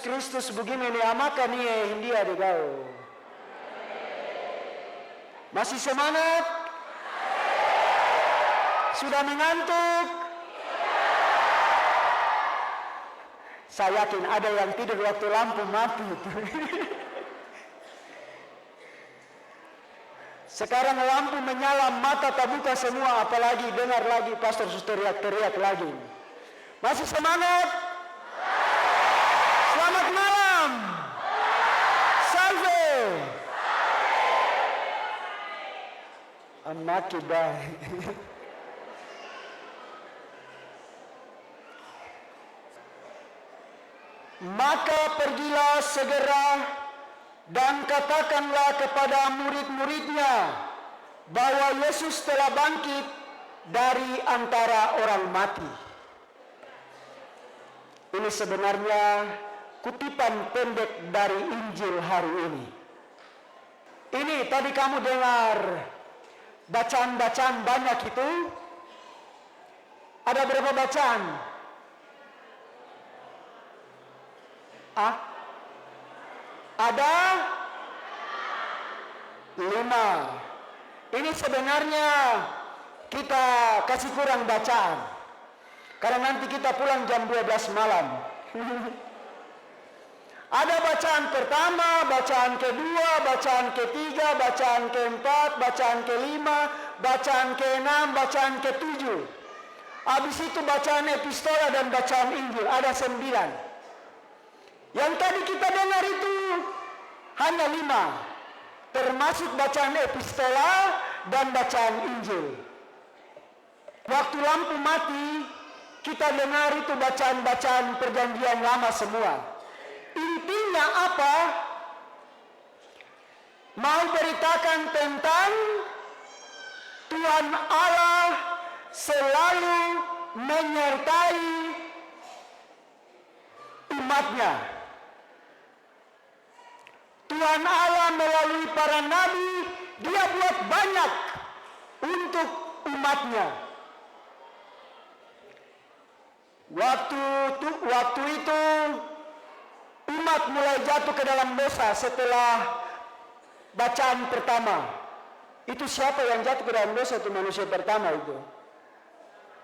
Kristus begini ni amakan ni India digau. Masih semangat? Sudah mengantuk? Saya yakin ada yang tidur waktu lampu mati. Sekarang lampu menyala, mata tak buka semua, apalagi dengar lagi pastor teriak-teriak lagi. Masih semangat? Selamat malam. Salve. Anak baik. Maka pergilah segera dan katakanlah kepada murid-muridnya bahwa Yesus telah bangkit dari antara orang mati. Ini sebenarnya kutipan pendek dari Injil hari ini. Ini tadi kamu dengar bacaan-bacaan banyak itu. Ada berapa bacaan? Ada 5. Ini sebenarnya kita kasih kurang bacaan. Karena nanti kita pulang jam 12 malam. Ada bacaan pertama, bacaan kedua, bacaan ketiga, bacaan keempat, bacaan kelima, bacaan keenam, bacaan ketujuh. Habis itu bacaan epistola dan bacaan Injil. Ada 9. Yang tadi kita dengar itu hanya 5, termasuk bacaan epistola dan bacaan Injil. Waktu lampu mati, kita dengar itu bacaan-bacaan perjanjian lama semua. Intinya apa? Mau beritakan tentang Tuhan Allah selalu menyertai umatnya. Tuhan Allah melalui para nabi, dia buat banyak untuk umatnya. Waktu itu umat mulai jatuh ke dalam dosa setelah bacaan pertama. Itu siapa yang jatuh ke dalam dosa? Itu manusia pertama itu.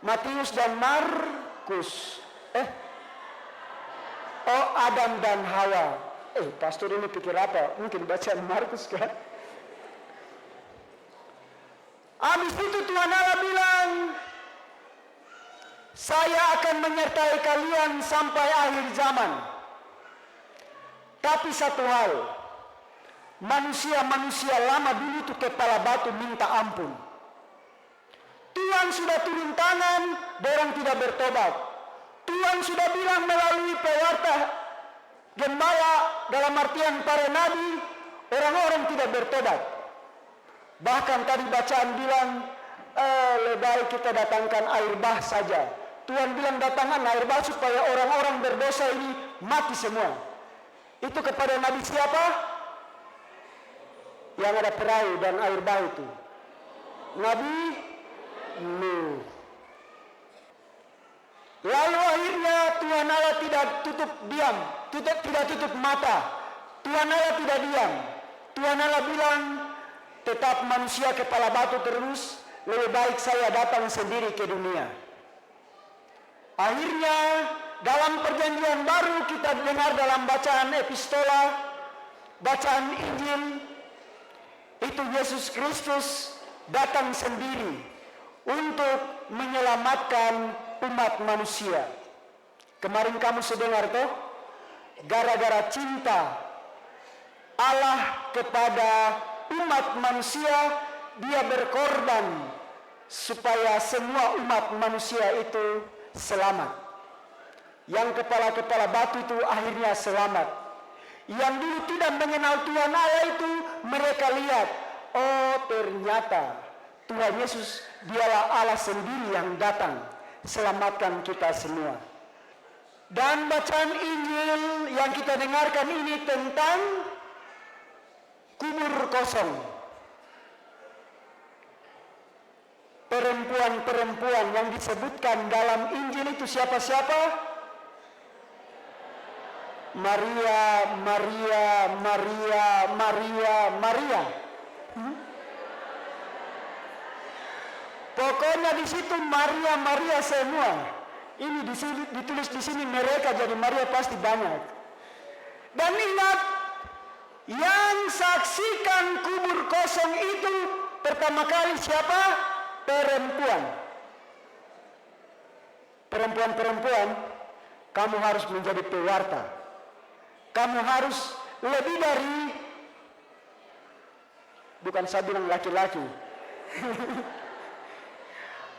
Matius dan Markus. Adam dan Hawa. Pastor ini pikir apa? Mungkin bacaan Markus kan? Habis itu Tuhan Allah bilang, saya akan menyertai kalian sampai akhir zaman. Tapi satu hal, manusia-manusia lama dulu itu kepala batu minta ampun. Tuhan sudah turun tangan, orang tidak bertobat. Tuhan sudah bilang melalui pewarta gembala, dalam artian para nabi, orang-orang tidak bertobat. Bahkan tadi bacaan bilang, lebih baik kita datangkan air bah saja. Tuhan bilang datangkan air bah supaya orang-orang berdosa ini mati semua. Itu kepada nabi siapa? Yang ada perahu dan air bah itu. Nabi Nuh. Lalu akhirnya Tuhan Allah tidak tutup mata. Tuhan Allah tidak diam. Tuhan Allah bilang, tetap manusia kepala batu terus, lebih baik saya datang sendiri ke dunia. Akhirnya dalam perjanjian baru kita dengar dalam bacaan epistola, bacaan Injil, itu Yesus Kristus datang sendiri untuk menyelamatkan umat manusia. Kemarin kamu sedengar toh, gara-gara cinta Allah kepada umat manusia, dia berkorban supaya semua umat manusia itu selamat. Yang kepala-kepala batu itu akhirnya selamat. Yang dulu tidak mengenal Tuhan Allah itu, mereka lihat, oh ternyata Tuhan Yesus dialah Allah sendiri yang datang selamatkan kita semua. Dan bacaan Injil yang kita dengarkan ini tentang kubur kosong. Perempuan-perempuan yang disebutkan dalam Injil itu siapa-siapa? Maria, Maria, Maria, Maria, Maria. Pokoknya di situ Maria, Maria semua. Ini ditulis di sini mereka, jadi Maria pasti banyak. Dan ingat, yang saksikan kubur kosong itu pertama kali siapa? Perempuan. Perempuan-perempuan, kamu harus menjadi pewarta. Kamu harus lebih dari, bukan saya bilang laki-laki,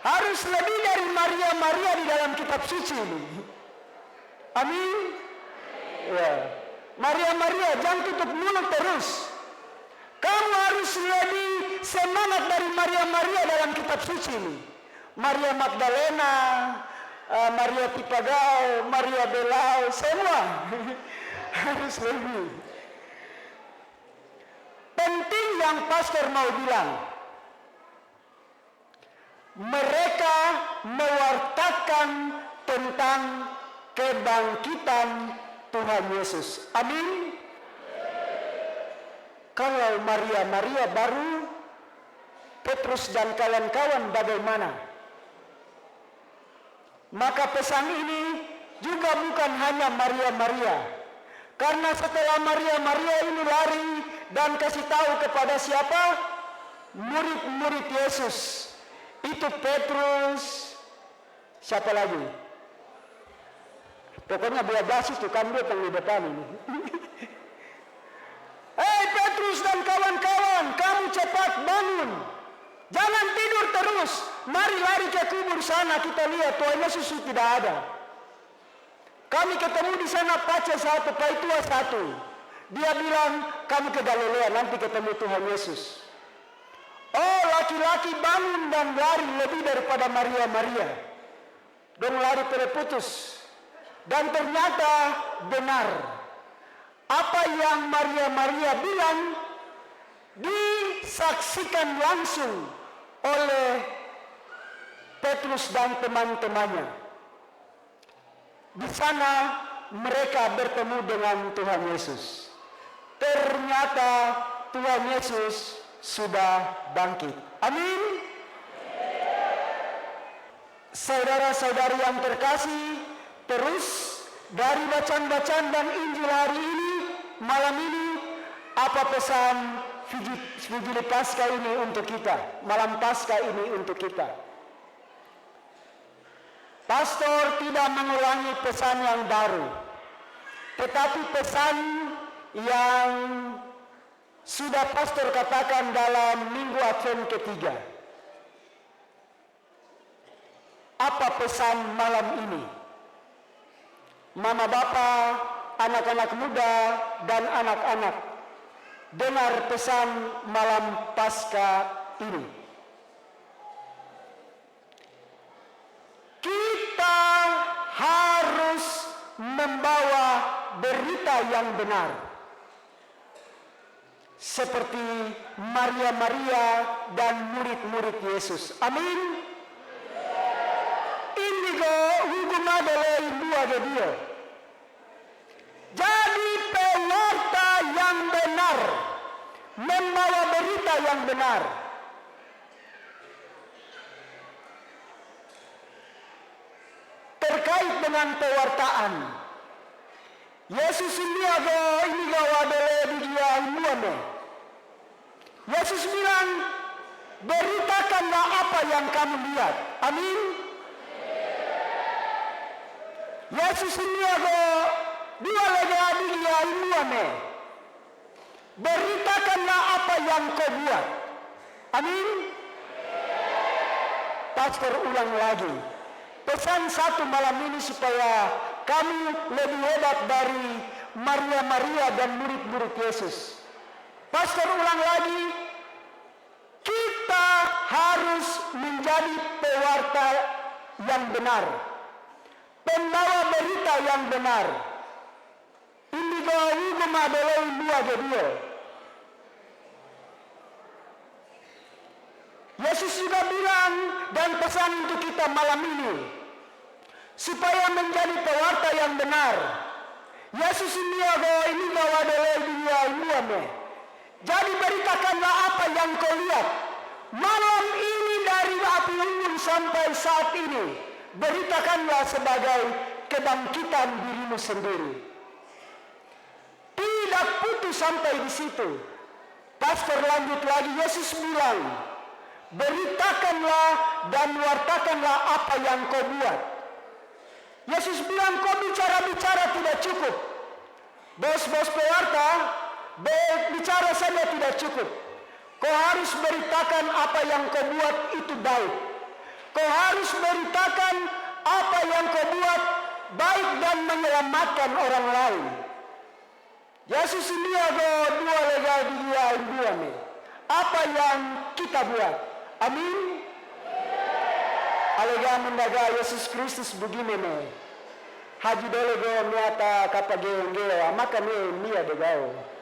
harus lebih dari Maria-Maria di dalam kitab suci ini. Amin. Ya. Maria-Maria, jangan tutup mulut terus. Kamu harus lebih semangat dari Maria-Maria dalam kitab suci ini. Maria Magdalena, Maria Tipagao, Maria Belao, semua harus lebih. Penting yang pastor mau bilang, mereka mewartakan tentang kebangkitan Tuhan Yesus. Amin. Kalau Maria-Maria baru, Petrus dan kawan-kawan bagaimana? Maka pesan ini juga bukan hanya Maria-Maria. Karena setelah Maria-Maria ini lari dan kasih tahu kepada siapa? Murid-murid Yesus. Itu Petrus, siapa lagi? Pokoknya 12 itu kan datang di depan ini. Hei Petrus dan kawan-kawan, kamu cepat bangun. Jangan tidur terus. Mari lari ke kubur sana, kita lihat Tuhan Yesus tidak ada. Kami ketemu di sana pacar satu, paitua satu. Dia bilang, kamu ke Galilea, nanti ketemu Tuhan Yesus. Oh, laki-laki bangun dan lari lebih daripada Maria-Maria. Dong lari terputus. Dan ternyata benar. Apa yang Maria-Maria bilang disaksikan langsung oleh Petrus dan teman-temannya. Di sana mereka bertemu dengan Tuhan Yesus. Ternyata Tuhan Yesus sudah bangkit. Amin. Saudara-saudari yang terkasih, terus dari bacaan-bacaan dan Injil hari ini, malam ini, apa pesan Vigili Paskah ini untuk kita? Malam Paskah ini untuk kita. Pastor tidak mengulangi pesan yang baru, tetapi pesan yang sudah pastor katakan dalam minggu Advent ketiga. Apa pesan malam ini? Mama, bapa, anak-anak muda, dan anak-anak, dengar pesan malam Paskah ini. Kita harus membawa berita yang benar. Seperti Maria-Maria dan murid-murid Yesus. Amin. Indigo huguma dele indua de Dio. Jadi pewarta yang benar, membawa berita yang benar. Terkait dengan pewartaan, Yesus ini wadele di dia imuane. Yesus bilang, beritakanlah apa yang kamu lihat. Amin. Yesus ini dua lega di dia imuane. Beritakanlah apa yang kau buat. Amin. Pastor ulang lagi. Pesan satu malam ini supaya kami lebih hebat dari Maria-Maria dan murid-murid Yesus. Pastor ulang lagi, kita harus menjadi pewarta yang benar, pembawa berita yang benar. Indigo huguma dele indua de Dio. Yesus juga bilang dan pesan untuk kita malam ini, supaya menjadi pewarta yang benar, Yesus ini gawa dolai dia imuame. Jadi beritakanlah apa yang kau lihat. Malam ini dari api unggun sampai saat ini, beritakanlah sebagai kebangkitan dirimu sendiri. Tidak putus sampai di situ. Pastor lanjut lagi, Yesus bilang, beritakanlah dan wartakanlah apa yang kau buat. Yesus bilang, kau bicara-bicara tidak cukup. Bos-bos pewarta, bicara saja tidak cukup. Kau harus beritakan apa yang kau buat itu baik. Kau harus beritakan apa yang kau buat baik dan menyelamatkan orang lain. Yesus ini ada dua legal dia dua nih. Apa yang kita buat? Amin. Alega mendaga Yesus Kristus begini nih. Haji dole go miata kata geo maka nih dia degao.